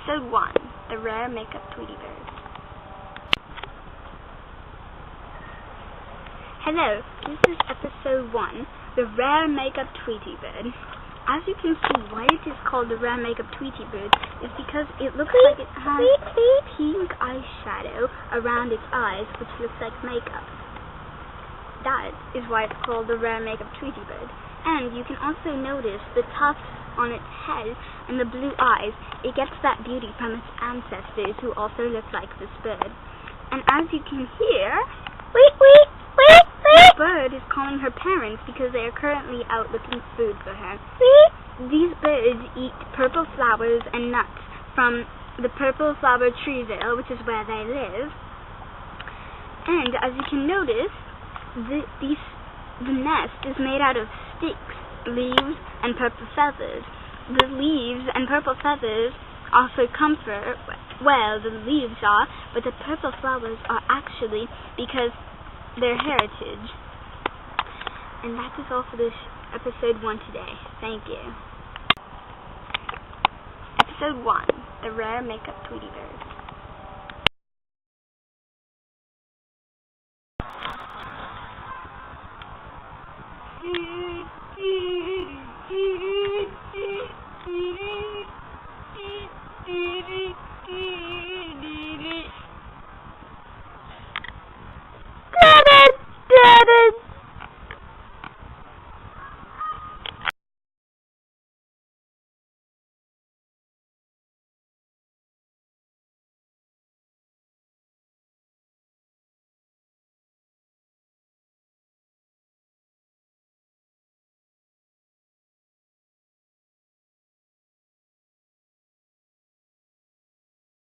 Episode 1, The Rare Makeup Tweety Bird. Hello, this is Episode 1, The Rare Makeup Tweety Bird. As you can see, why it is called the Rare Makeup Tweety Bird is because it looks like it has pink eyeshadow around its eyes, which looks like makeup. That is why it's called the Rare Makeup Tweety Bird. And you can also notice the tufts on its head and the blue eyes. It gets that beauty from its ancestors who also look like this bird. And as you can hear, the bird is calling her parents because they are currently out looking food for her. These birds eat purple flowers and nuts from the Purple Flower Treeville, which is where they live. And as you can notice, the nest is made out of sticks, leaves, and purple feathers. The leaves and purple feathers offer comfort, well, the leaves are, but the purple flowers are actually because they're heritage. And that is all for this Episode 1 today. Thank you. Episode 1, The Rare Makeup Tweety Bird.